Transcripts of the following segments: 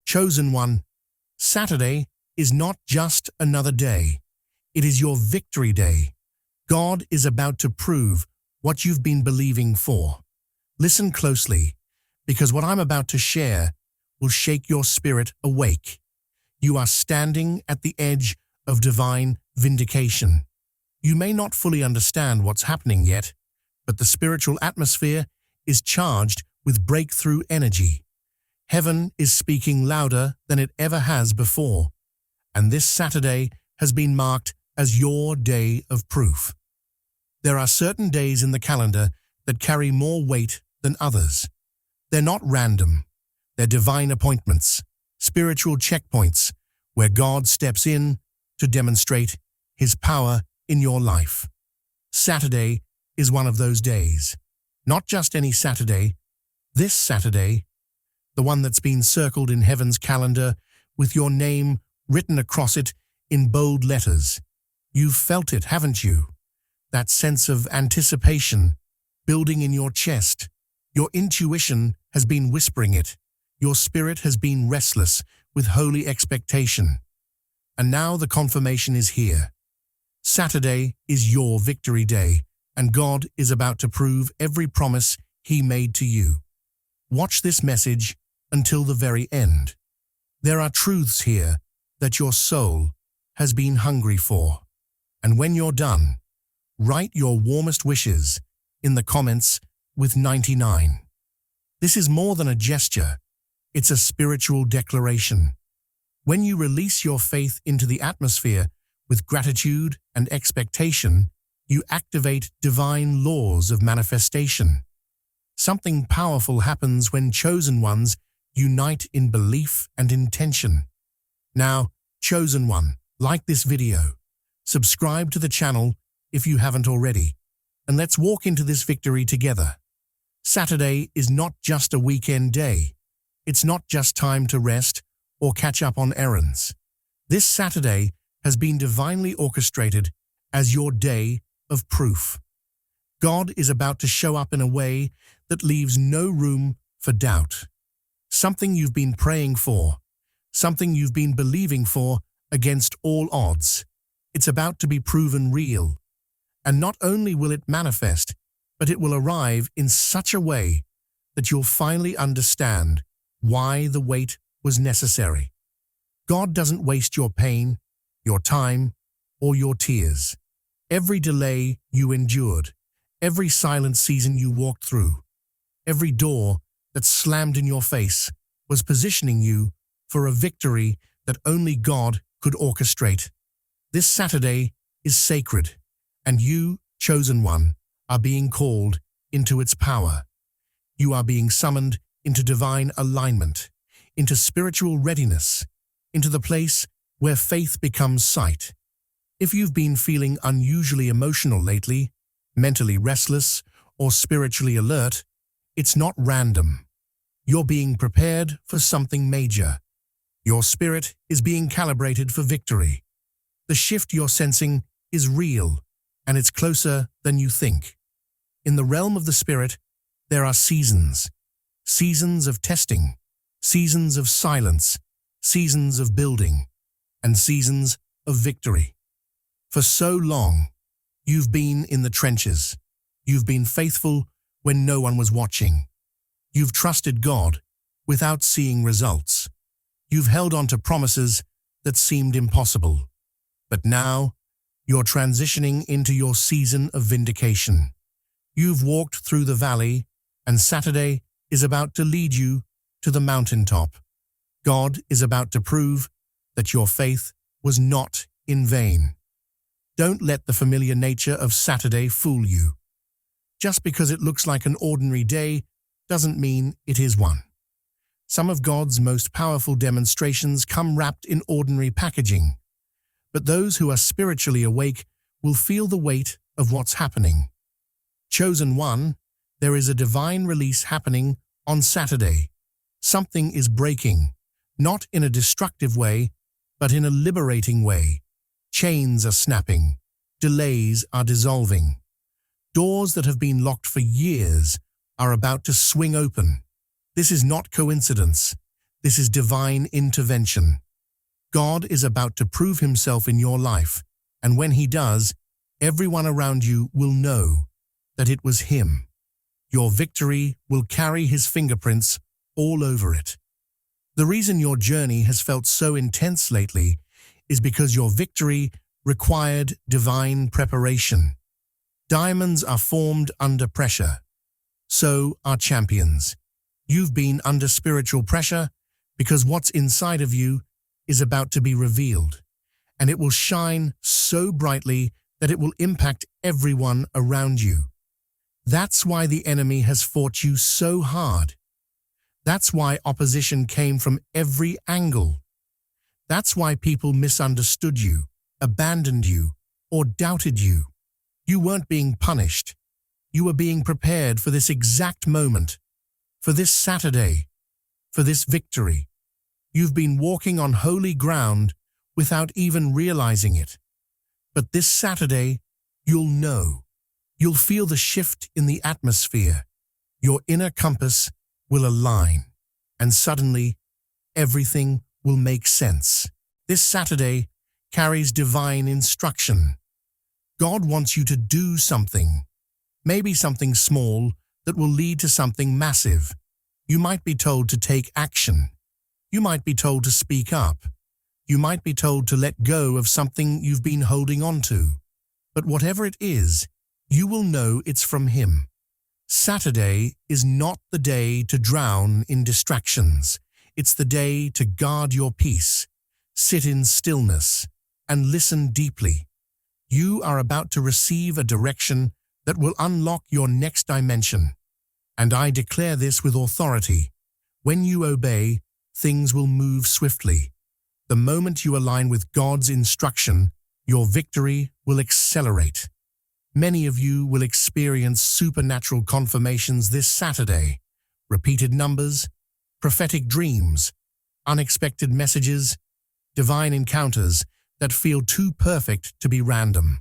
Chosen one, Saturday is not just another day. It is your victory day. God is about to prove what you've been believing for. Listen closely, because what I'm about to share will shake your spirit awake. You are standing at the edge of divine vindication. You may not fully understand what's happening yet, but the spiritual atmosphere is charged with breakthrough energy. Heaven is speaking louder than it ever has before, and this Saturday has been marked as your day of proof. There are certain days in the calendar that carry more weight than others. They're not random. They're divine appointments, spiritual checkpoints, where God steps in to demonstrate His power in your life. Saturday is one of those days. Not just any Saturday. This Saturday, the one that's been circled in heaven's calendar with your name written across it in bold letters. You've felt it, haven't you? That sense of anticipation building in your chest. Your intuition has been whispering it. Your spirit has been restless with holy expectation. And now the confirmation is here. Saturday is your victory day, and God is about to prove every promise He made to you. Watch this message until the very end. There are truths here that your soul has been hungry for. And when you're done, write your warmest wishes in the comments with 99. This is more than a gesture. It's a spiritual declaration. When you release your faith into the atmosphere with gratitude and expectation, you activate divine laws of manifestation. Something powerful happens when chosen ones unite in belief and intention. Now, chosen one, like this video, subscribe to the channel if you haven't already, and let's walk into this victory together. Saturday is not just a weekend day. It's not just time to rest or catch up on errands. This Saturday has been divinely orchestrated as your day of proof. God is about to show up in a way that leaves no room for doubt. Something you've been praying for, something you've been believing for against all odds. It's about to be proven real. And not only will it manifest, but it will arrive in such a way that you'll finally understand why the wait was necessary. God doesn't waste your pain, your time, or your tears. Every delay you endured, every silent season you walked through, every door that slammed in your face was positioning you for a victory that only God could orchestrate. This Saturday is sacred, and you, chosen one, are being called into its power. You are being summoned into divine alignment, into spiritual readiness, into the place where faith becomes sight. If you've been feeling unusually emotional lately, mentally restless, or spiritually alert, it's not random. You're being prepared for something major. Your spirit is being calibrated for victory. The shift you're sensing is real, and it's closer than you think. In the realm of the spirit, there are seasons. Seasons of testing, seasons of silence, seasons of building, and seasons of victory. For so long, you've been in the trenches. You've been faithful when no one was watching. You've trusted God without seeing results. You've held on to promises that seemed impossible. But now, you're transitioning into your season of vindication. You've walked through the valley, and Saturday is about to lead you to the mountaintop. God is about to prove that your faith was not in vain. Don't let the familiar nature of Saturday fool you. Just because it looks like an ordinary day doesn't mean it is one. Some of God's most powerful demonstrations come wrapped in ordinary packaging, but those who are spiritually awake will feel the weight of what's happening. Chosen one, there is a divine release happening on Saturday. Something is breaking, not in a destructive way, but in a liberating way. Chains are snapping. Delays are dissolving. Doors that have been locked for years are about to swing open. This is not coincidence. This is divine intervention. God is about to prove himself in your life, and when he does, everyone around you will know that it was him. Your victory will carry his fingerprints all over it. The reason your journey has felt so intense lately is because your victory required divine preparation. Diamonds are formed under pressure. So are champions. You've been under spiritual pressure because what's inside of you is about to be revealed, and it will shine so brightly that it will impact everyone around you. That's why the enemy has fought you so hard. That's why opposition came from every angle. That's why people misunderstood you, abandoned you, or doubted you. You weren't being punished. You were being prepared for this exact moment, for this Saturday, for this victory. You've been walking on holy ground without even realizing it. But this Saturday, you'll know. You'll feel the shift in the atmosphere. Your inner compass will align, and suddenly, everything will make sense. This Saturday carries divine instruction. God wants you to do something, maybe something small that will lead to something massive. You might be told to take action. You might be told to speak up. You might be told to let go of something you've been holding on to. But whatever it is, you will know it's from him. Saturday is not the day to drown in distractions. It's the day to guard your peace, sit in stillness, and listen deeply. You are about to receive a direction that will unlock your next dimension. And I declare this with authority. When you obey, things will move swiftly. The moment you align with God's instruction, your victory will accelerate. Many of you will experience supernatural confirmations this Saturday. Repeated numbers, prophetic dreams, unexpected messages, divine encounters that feel too perfect to be random.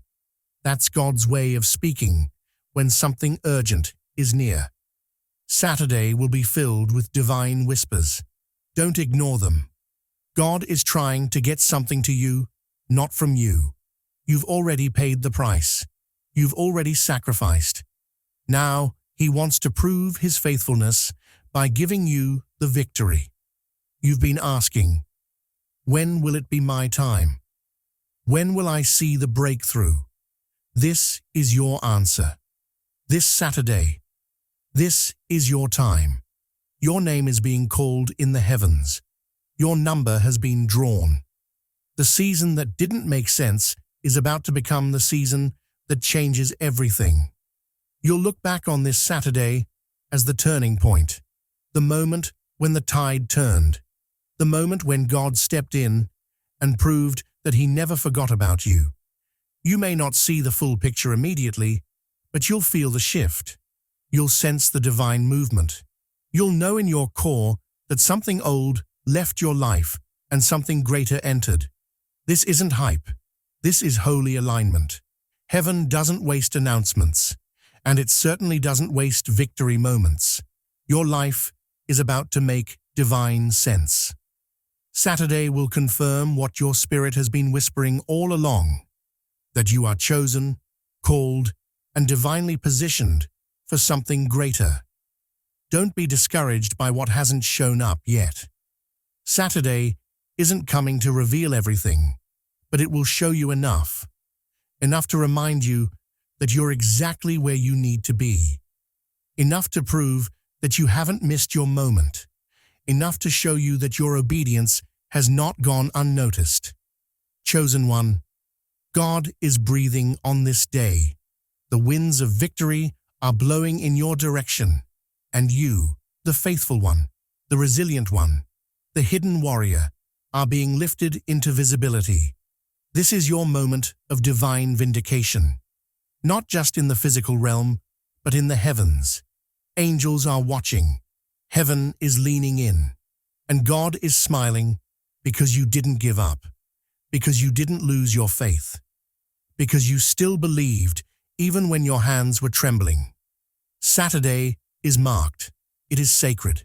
That's God's way of speaking when something urgent is near. Saturday will be filled with divine whispers. Don't ignore them. God is trying to get something to you, not from you. You've already paid the price. You've already sacrificed. Now, he wants to prove his faithfulness by giving you the victory. You've been asking, when will it be my time? When will I see the breakthrough? This is your answer. This Saturday, this is your time. Your name is being called in the heavens. Your number has been drawn. The season that didn't make sense is about to become the season that changes everything. You'll look back on this Saturday as the turning point, the moment when the tide turned, the moment when God stepped in and proved that he never forgot about you. You may not see the full picture immediately, but you'll feel the shift. You'll sense the divine movement. You'll know in your core that something old left your life and something greater entered. This isn't hype. This is holy alignment. Heaven doesn't waste announcements, and it certainly doesn't waste victory moments. Your life is about to make divine sense. Saturday will confirm what your spirit has been whispering all along, that you are chosen, called, and divinely positioned for something greater. Don't be discouraged by what hasn't shown up yet. Saturday isn't coming to reveal everything, but it will show you enough to remind you that you're exactly where you need to be, enough to prove that you haven't missed your moment, enough to show you that your obedience has not gone unnoticed. Chosen one, God is breathing on this day. The winds of victory are blowing in your direction, and you, the faithful one, the resilient one, the hidden warrior, are being lifted into visibility. This is your moment of divine vindication, not just in the physical realm, but in the heavens. Angels are watching, heaven is leaning in, and God is smiling because you didn't give up, because you didn't lose your faith, because you still believed even when your hands were trembling. Saturday is marked, it is sacred,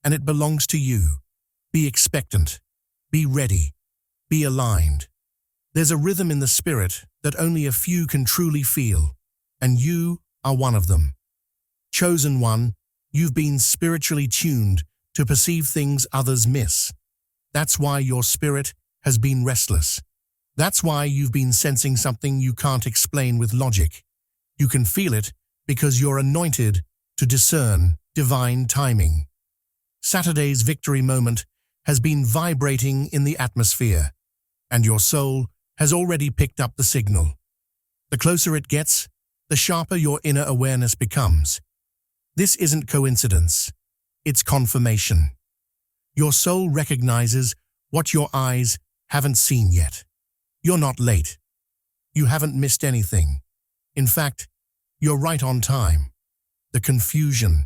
and it belongs to you, Be expectant. Be ready. Be aligned. There's a rhythm in the spirit that only a few can truly feel, and you are one of them. Chosen one, you've been spiritually tuned to perceive things others miss. That's why your spirit has been restless. That's why you've been sensing something you can't explain with logic. You can feel it because you're anointed to discern divine timing. Saturday's victory moment has been vibrating in the atmosphere, and your soul has already picked up the signal. The closer it gets, the sharper your inner awareness becomes. This isn't coincidence. It's confirmation. Your soul recognizes what your eyes haven't seen yet. You're not late. You haven't missed anything. In fact, you're right on time. The confusion,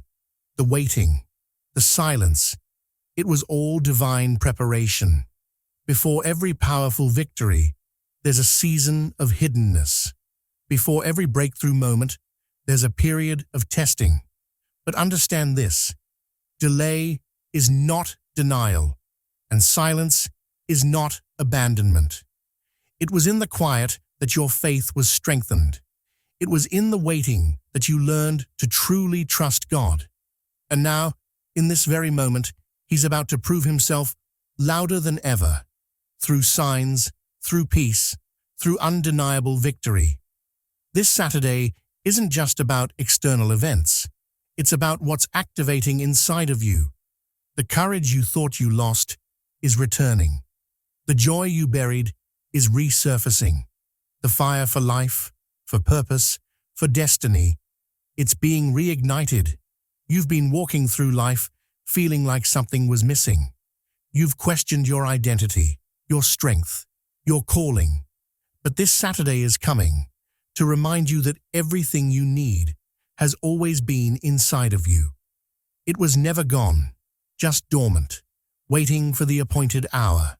the waiting, the silence, it was all divine preparation. Before every powerful victory, there's a season of hiddenness. Before every breakthrough moment, there's a period of testing. But understand this: delay is not denial, and silence is not abandonment. It was in the quiet that your faith was strengthened. It was in the waiting that you learned to truly trust God. And now, in this very moment, He's about to prove Himself louder than ever, through signs, through peace, through undeniable victory. This Saturday isn't just about external events. It's about what's activating inside of you. The courage you thought you lost is returning. The joy you buried is resurfacing. The fire for life, for purpose, for destiny, it's being reignited. You've been walking through life feeling like something was missing. You've questioned your identity, your strength, your calling. But this Saturday is coming to remind you that everything you need has always been inside of you. It was never gone, just dormant, waiting for the appointed hour.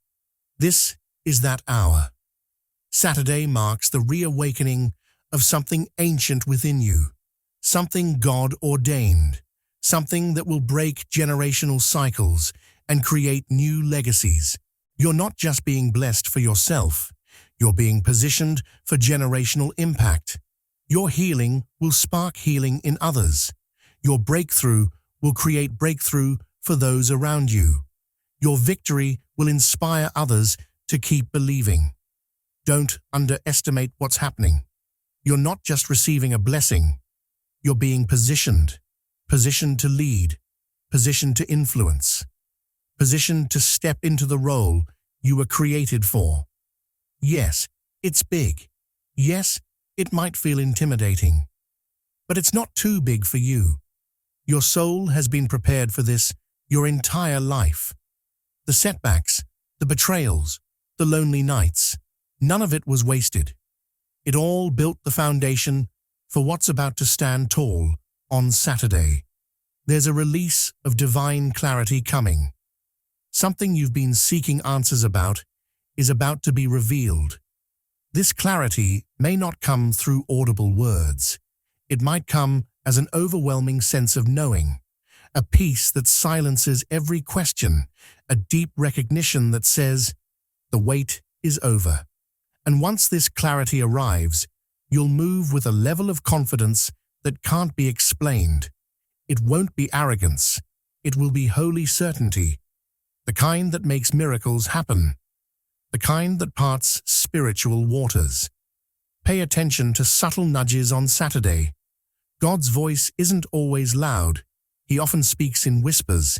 This is that hour. Saturday marks the reawakening of something ancient within you, something God ordained, something that will break generational cycles and create new legacies. You're not just being blessed for yourself, you're being positioned for generational impact. Your healing will spark healing in others. Your breakthrough will create breakthrough for those around you. Your victory will inspire others to keep believing. Don't underestimate what's happening. You're not just receiving a blessing, you're being positioned to lead, positioned to influence, positioned to step into the role you were created for. Yes, it's big. Yes, it might feel intimidating. But it's not too big for you. Your soul has been prepared for this your entire life. The setbacks, the betrayals, the lonely nights, none of it was wasted. It all built the foundation for what's about to stand tall on Saturday. There's a release of divine clarity coming. Something you've been seeking answers about is about to be revealed. This clarity may not come through audible words. It might come as an overwhelming sense of knowing, a peace that silences every question, a deep recognition that says, the wait is over. And once this clarity arrives, you'll move with a level of confidence that can't be explained. It won't be arrogance. It will be holy certainty, the kind that makes miracles happen, the kind that parts spiritual waters. Pay attention to subtle nudges on Saturday. God's voice isn't always loud. He often speaks in whispers,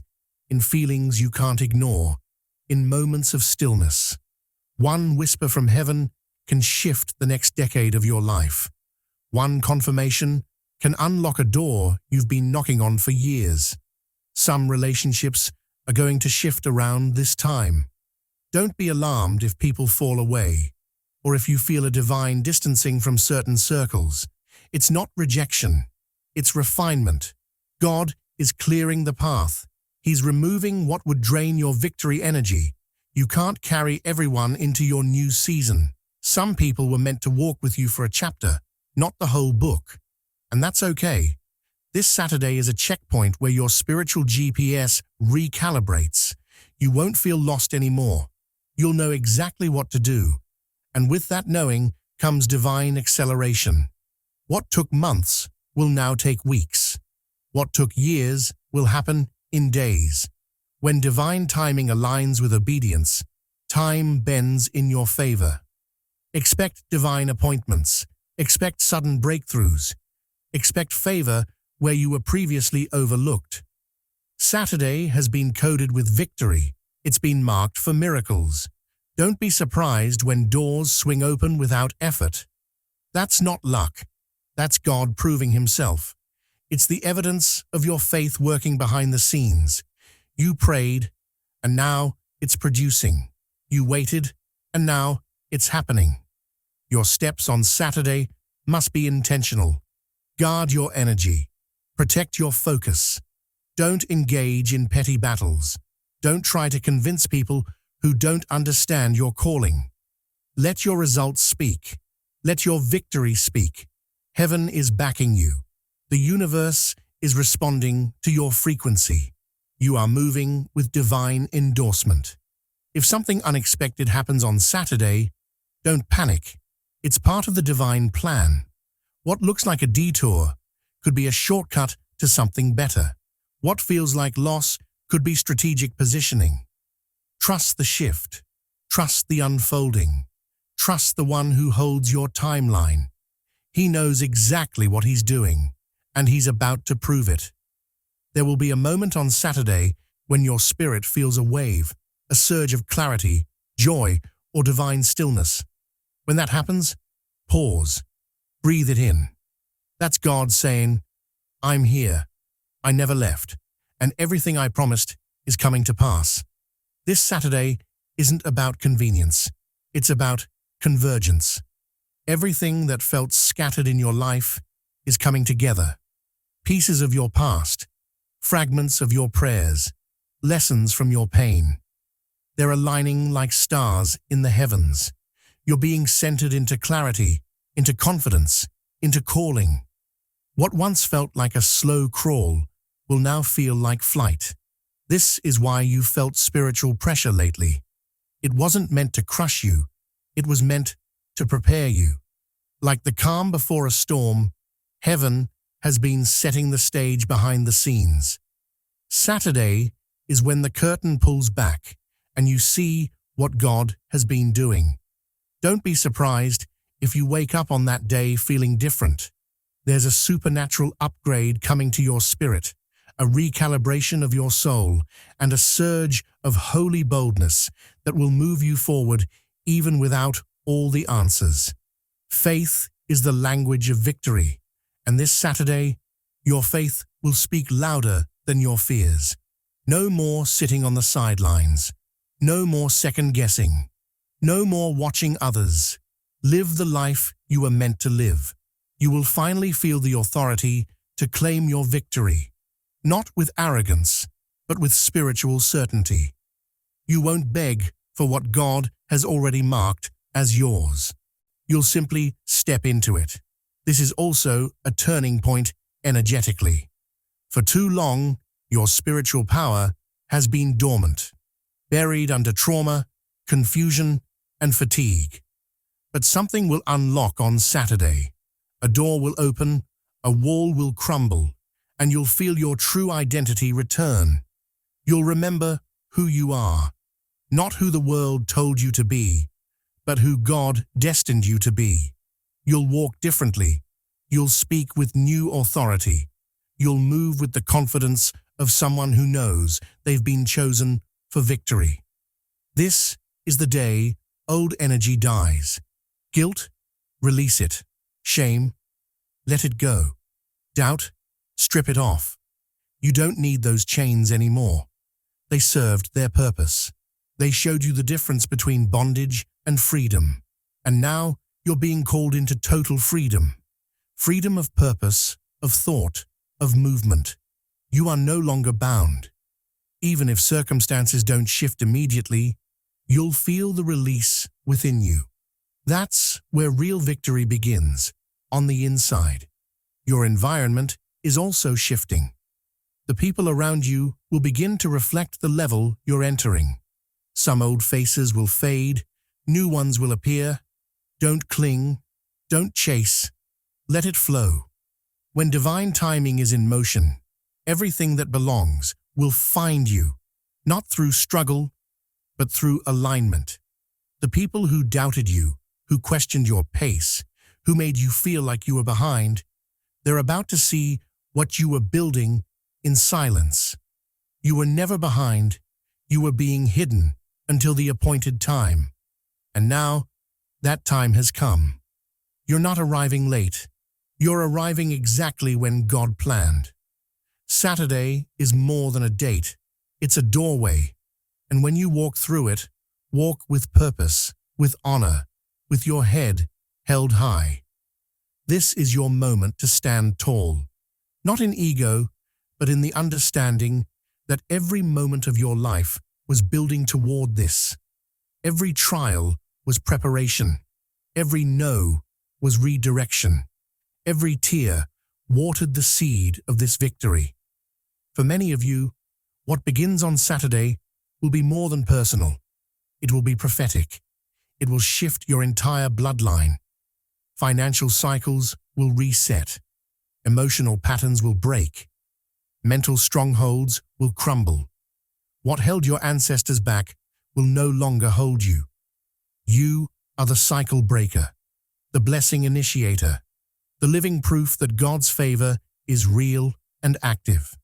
in feelings you can't ignore, in moments of stillness. One whisper from heaven can shift the next decade of your life. One confirmation can unlock a door you've been knocking on for years. Some relationships are going to shift around this time. Don't be alarmed if people fall away, or if you feel a divine distancing from certain circles. It's not rejection, it's refinement. God is clearing the path. He's removing what would drain your victory energy. You can't carry everyone into your new season. Some people were meant to walk with you for a chapter, not the whole book. And that's okay. This Saturday is a checkpoint where your spiritual GPS recalibrates. You won't feel lost anymore. You'll know exactly what to do. And with that knowing comes divine acceleration. What took months will now take weeks. What took years will happen in days. When divine timing aligns with obedience, time bends in your favor. Expect divine appointments. Expect sudden breakthroughs. Expect favor where you were previously overlooked. Saturday has been coded with victory. It's been marked for miracles. Don't be surprised when doors swing open without effort. That's not luck. That's God proving himself. It's the evidence of your faith working behind the scenes. You prayed, and now it's producing. You waited, and now it's happening. Your steps on Saturday must be intentional. Guard your energy. Protect your focus. Don't engage in petty battles. Don't try to convince people who don't understand your calling. Let your results speak. Let your victory speak. Heaven is backing you. The universe is responding to your frequency. You are moving with divine endorsement. If something unexpected happens on Saturday, don't panic. It's part of the divine plan. What looks like a detour could be a shortcut to something better. What feels like loss could be strategic positioning. Trust the shift. Trust the unfolding. Trust the one who holds your timeline. He knows exactly what he's doing, and he's about to prove it. There will be a moment on Saturday when your spirit feels a wave, a surge of clarity, joy, or divine stillness. When that happens, pause. Breathe it in. That's God saying, I'm here. I never left, and everything I promised is coming to pass. This Saturday isn't about convenience. It's about convergence. Everything that felt scattered in your life is coming together. Pieces of your past, fragments of your prayers, lessons from your pain. They're aligning like stars in the heavens. You're being centered into clarity, into confidence, into calling. What once felt like a slow crawl will now feel like flight. This is why you felt spiritual pressure lately. It wasn't meant to crush you. It was meant to prepare you. Like the calm before a storm, heaven has been setting the stage behind the scenes. Saturday is when the curtain pulls back and you see what God has been doing. Don't be surprised if you wake up on that day feeling different. There's a supernatural upgrade coming to your spirit, a recalibration of your soul, and a surge of holy boldness that will move you forward even without all the answers. Faith is the language of victory, and this Saturday, your faith will speak louder than your fears. No more sitting on the sidelines. No more second-guessing. No more watching others. Live the life you were meant to live. You will finally feel the authority to claim your victory, not with arrogance, but with spiritual certainty. You won't beg for what God has already marked as yours. You'll simply step into it. This is also a turning point energetically. For too long, your spiritual power has been dormant, buried under trauma, confusion, and fatigue. But something will unlock on Saturday. A door will open, a wall will crumble, and you'll feel your true identity return. You'll remember who you are, not who the world told you to be, but who God destined you to be. You'll walk differently. You'll speak with new authority. You'll move with the confidence of someone who knows they've been chosen for victory. This is the day old energy dies. Guilt, release it. Shame, let it go. Doubt, strip it off. You don't need those chains anymore. They served their purpose. They showed you the difference between bondage and freedom. And now you're being called into total freedom. Freedom of purpose, of thought, of movement. You are no longer bound. Even if circumstances don't shift immediately, you'll feel the release within you. That's where real victory begins, on the inside. Your environment is also shifting. The people around you will begin to reflect the level you're entering. Some old faces will fade, new ones will appear. Don't cling, don't chase, let it flow. When divine timing is in motion, everything that belongs will find you, not through struggle, but through alignment. The people who doubted you, who questioned your pace, who made you feel like you were behind, they're about to see what you were building in silence. You were never behind, you were being hidden until the appointed time. And now, that time has come. You're not arriving late. You're arriving exactly when God planned. Saturday is more than a date. It's a doorway. And when you walk through it, walk with purpose, with honor, with your head held high. This is your moment to stand tall, not in ego, but in the understanding that every moment of your life was building toward this. Every trial was preparation. Every no was redirection. Every tear watered the seed of this victory. For many of you, what begins on Saturday will be more than personal. It will be prophetic. It will shift your entire bloodline. Financial cycles will reset. Emotional patterns will break. Mental strongholds will crumble. What held your ancestors back will no longer hold you. You are the cycle breaker, the blessing initiator, the living proof that God's favor is real and active.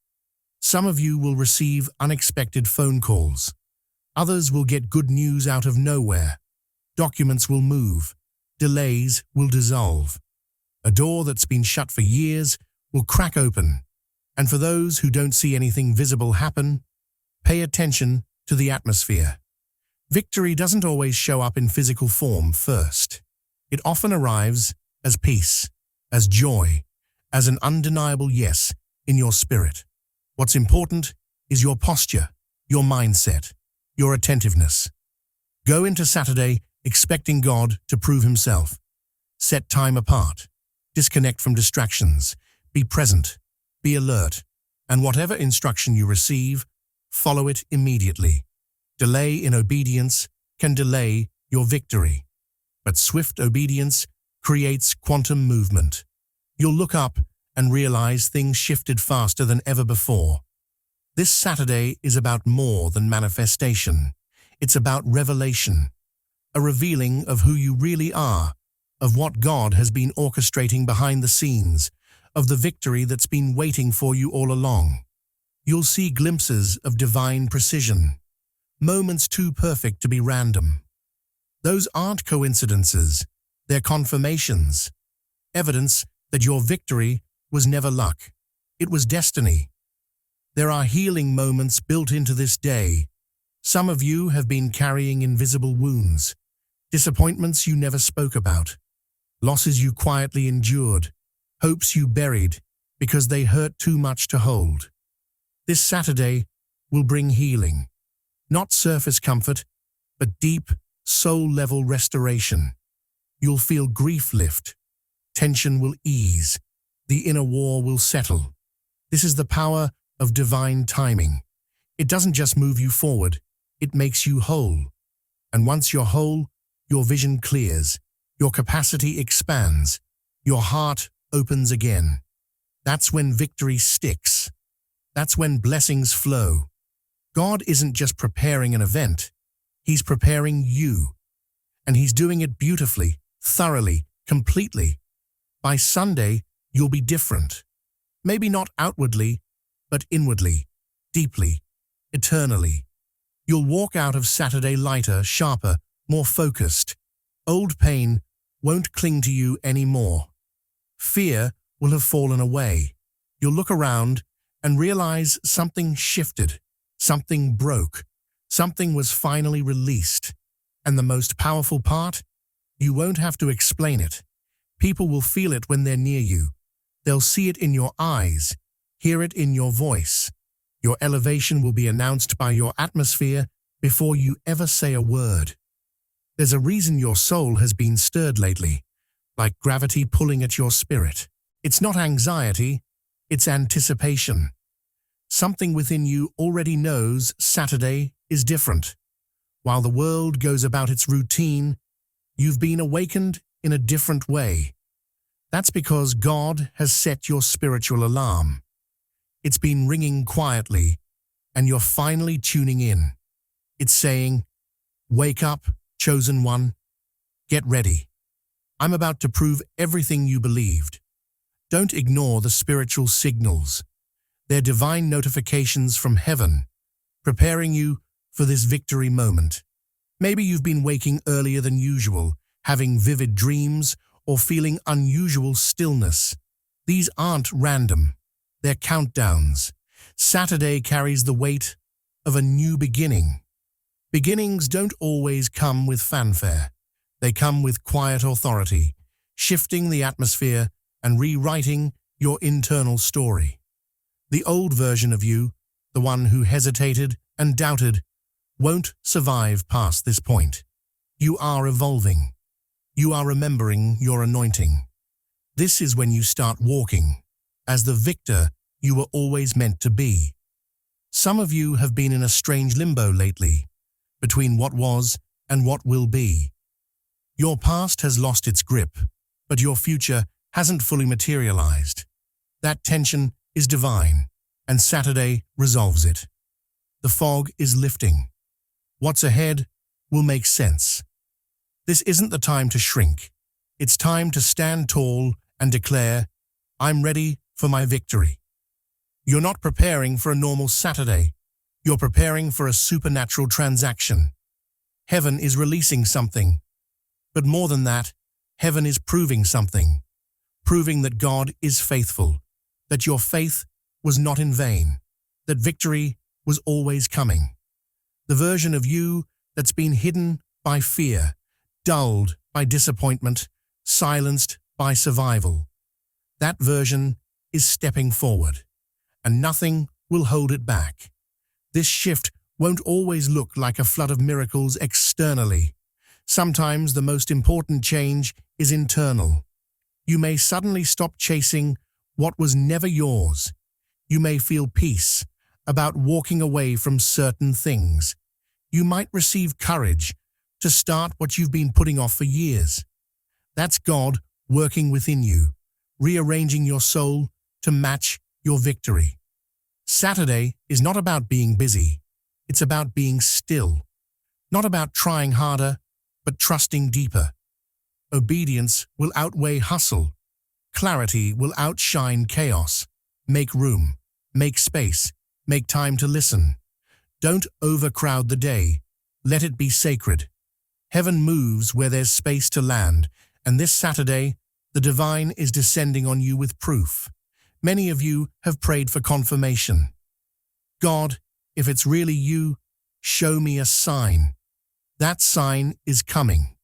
Some of you will receive unexpected phone calls. Others will get good news out of nowhere. Documents will move. Delays will dissolve. A door that's been shut for years will crack open. And for those who don't see anything visible happen, pay attention to the atmosphere. Victory doesn't always show up in physical form first. It often arrives as peace, as joy, as an undeniable yes in your spirit. What's important is your posture, your mindset, your attentiveness. Go into Saturday expecting God to prove himself. Set time apart. Disconnect from distractions. Be present. Be alert. And whatever instruction you receive, follow it immediately. Delay in obedience can delay your victory. But swift obedience creates quantum movement. You'll look up and realize things shifted faster than ever before. This Saturday is about more than manifestation. It's about revelation, a revealing of who you really are, of what God has been orchestrating behind the scenes, of the victory that's been waiting for you all along. You'll see glimpses of divine precision, moments too perfect to be random. Those aren't coincidences, they're confirmations, evidence that your victory was never luck, it was destiny. There are healing moments built into this day. Some of you have been carrying invisible wounds, disappointments you never spoke about, losses you quietly endured, hopes you buried because they hurt too much to hold. This Saturday will bring healing, not surface comfort, but deep, soul-level restoration. You'll feel grief lift, tension will ease, the inner war will settle. This is the power of divine timing. It doesn't just move you forward, it makes you whole. And once you're whole, your vision clears, your capacity expands, your heart opens again. That's when victory sticks. That's when blessings flow. God isn't just preparing an event, He's preparing you. And He's doing it beautifully, thoroughly, completely. By Sunday, you'll be different. Maybe not outwardly, but inwardly, deeply, eternally. You'll walk out of Saturday lighter, sharper, more focused. Old pain won't cling to you anymore. Fear will have fallen away. You'll look around and realize something shifted, something broke, something was finally released. And the most powerful part? You won't have to explain it. People will feel it when they're near you. They'll see it in your eyes, hear it in your voice. Your elevation will be announced by your atmosphere before you ever say a word. There's a reason your soul has been stirred lately, like gravity pulling at your spirit. It's not anxiety, it's anticipation. Something within you already knows Saturday is different. While the world goes about its routine, you've been awakened in a different way. That's because God has set your spiritual alarm. It's been ringing quietly, and you're finally tuning in. It's saying, "Wake up, chosen one. Get ready. I'm about to prove everything you believed." Don't ignore the spiritual signals. They're divine notifications from heaven, preparing you for this victory moment. Maybe you've been waking earlier than usual, having vivid dreams, or feeling unusual stillness. These aren't random. They're countdowns. Saturday carries the weight of a new beginning. Beginnings don't always come with fanfare. They come with quiet authority, shifting the atmosphere and rewriting your internal story. The old version of you, the one who hesitated and doubted, won't survive past this point. You are evolving. You are remembering your anointing. This is when you start walking as the victor you were always meant to be. Some of you have been in a strange limbo lately, between what was and what will be. Your past has lost its grip, but your future hasn't fully materialized. That tension is divine, and Saturday resolves it. The fog is lifting. What's ahead will make sense. This isn't the time to shrink. It's time to stand tall and declare, "I'm ready for my victory." You're not preparing for a normal Saturday. You're preparing for a supernatural transaction. Heaven is releasing something. But more than that, heaven is proving something. Proving that God is faithful, that your faith was not in vain, that victory was always coming. The version of you that's been hidden by fear, dulled by disappointment, silenced by survival. That version is stepping forward, and nothing will hold it back. This shift won't always look like a flood of miracles externally. Sometimes the most important change is internal. You may suddenly stop chasing what was never yours. You may feel peace about walking away from certain things. You might receive courage to start what you've been putting off for years. That's God working within you, rearranging your soul to match your victory. Saturday is not about being busy. It's about being still. Not about trying harder, but trusting deeper. Obedience will outweigh hustle. Clarity will outshine chaos. Make room. Make space. Make time to listen. Don't overcrowd the day. Let it be sacred. Heaven moves where there's space to land, and this Saturday, the divine is descending on you with proof. Many of you have prayed for confirmation. God, if it's really you, show me a sign. That sign is coming.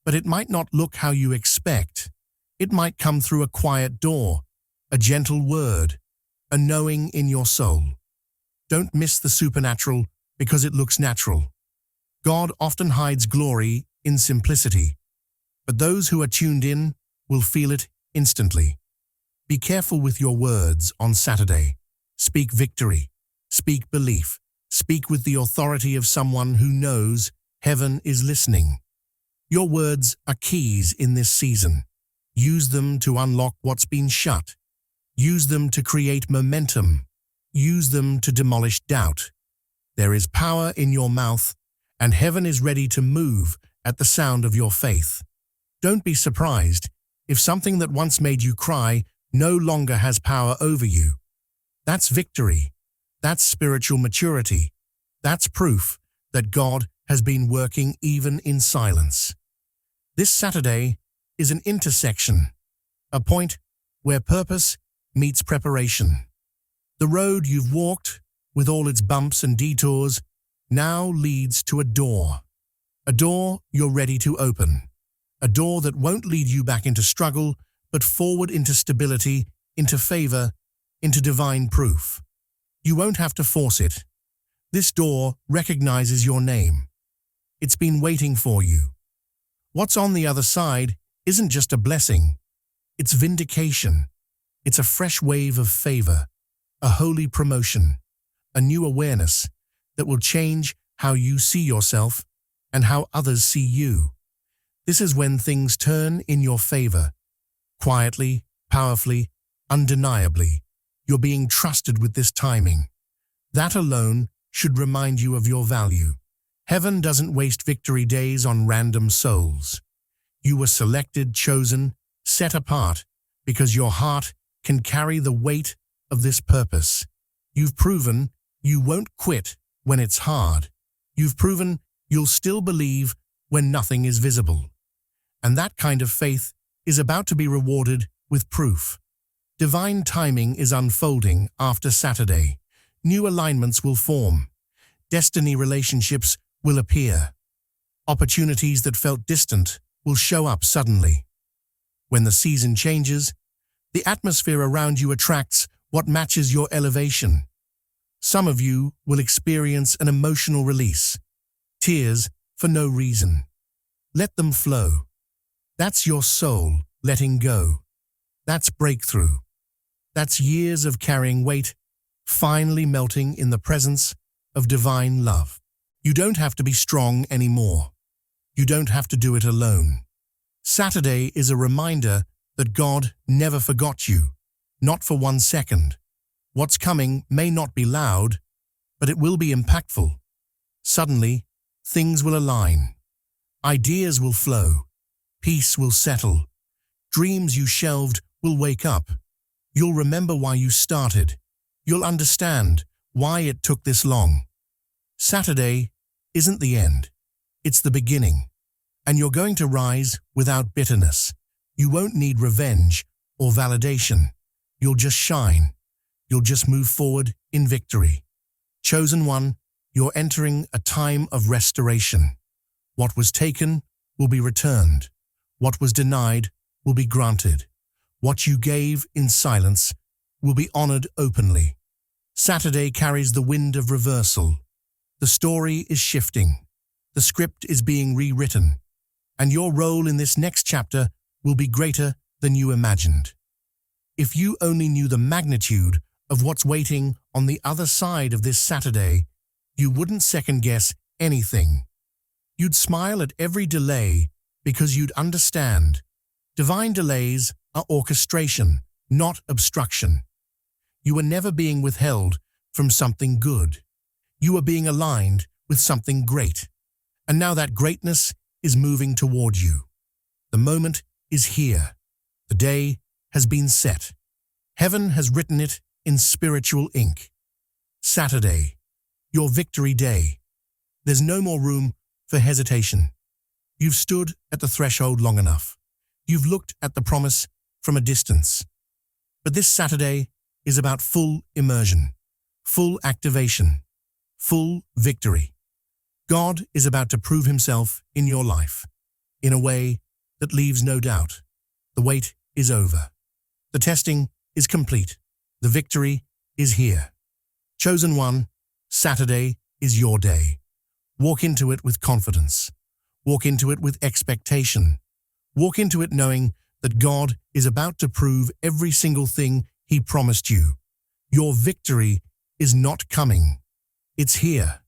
But it might not look how you expect. It might come through a quiet door, a gentle word, a knowing in your soul. Don't miss the supernatural because it looks natural. God often hides glory in simplicity, but those who are tuned in will feel it instantly. Be careful with your words on Saturday. Speak victory. Speak belief. Speak with the authority of someone who knows heaven is listening. Your words are keys in this season. Use them to unlock what's been shut. Use them to create momentum. Use them to demolish doubt. There is power in your mouth, and heaven is ready to move at the sound of your faith. Don't be surprised if something that once made you cry no longer has power over you. That's victory. That's spiritual maturity. That's proof that God has been working even in silence. This Saturday is an intersection, a point where purpose meets preparation. The road you've walked, with all its bumps and detours, now leads to a door you're ready to open, a door that won't lead you back into struggle, but forward into stability, into favor, into divine proof. You won't have to force it. This door recognizes your name. It's been waiting for you. What's on the other side isn't just a blessing. It's vindication. It's a fresh wave of favor. a holy promotion, a new awareness that will change how you see yourself and how others see you. This is when things turn in your favor. Quietly, powerfully, undeniably, you're being trusted with this timing. That alone should remind you of your value. Heaven doesn't waste victory days on random souls. You were selected, chosen, set apart because your heart can carry the weight of this purpose. You've proven you won't quit when it's hard. You've proven you'll still believe when nothing is visible. And that kind of faith is about to be rewarded with proof. Divine timing is unfolding after Saturday. New alignments will form. Destiny relationships will appear. Opportunities that felt distant will show up suddenly. When the season changes, the atmosphere around you attracts what matches your elevation. Some of you will experience an emotional release, tears for no reason. Let them flow. That's your soul letting go. That's breakthrough. That's years of carrying weight, finally melting in the presence of divine love. You don't have to be strong anymore. You don't have to do it alone. Saturday is a reminder that God never forgot you, not for 1 second. What's coming may not be loud, but it will be impactful. Suddenly, things will align. Ideas will flow. Peace will settle. Dreams you shelved will wake up. You'll remember why you started. You'll understand why it took this long. Saturday isn't the end. It's the beginning. And you're going to rise without bitterness. You won't need revenge or validation. You'll just shine. You'll just move forward in victory. Chosen one, you're entering a time of restoration. What was taken will be returned. What was denied will be granted. What you gave in silence will be honored openly. Saturday carries the wind of reversal. The story is shifting. The script is being rewritten. And your role in this next chapter will be greater than you imagined. If you only knew the magnitude of what's waiting on the other side of this Saturday, you wouldn't second-guess anything. You'd smile at every delay because you'd understand. Divine delays are orchestration, not obstruction. You are never being withheld from something good. You are being aligned with something great. And now that greatness is moving toward you. The moment is here. The day has been set. Heaven has written it in spiritual ink. Saturday, your victory day. There's no more room for hesitation. You've stood at the threshold long enough. You've looked at the promise from a distance. But this Saturday is about full immersion, full activation, full victory. God is about to prove himself in your life in a way that leaves no doubt. The wait is over. The testing is complete. The victory is here. Chosen one, Saturday is your day. Walk into it with confidence. Walk into it with expectation. Walk into it knowing that God is about to prove every single thing he promised you. Your victory is not coming. It's here.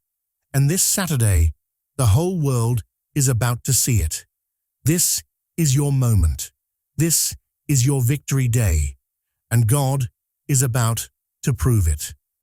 And this Saturday, the whole world is about to see it. This is your moment. This is your victory day. And God is about to prove it.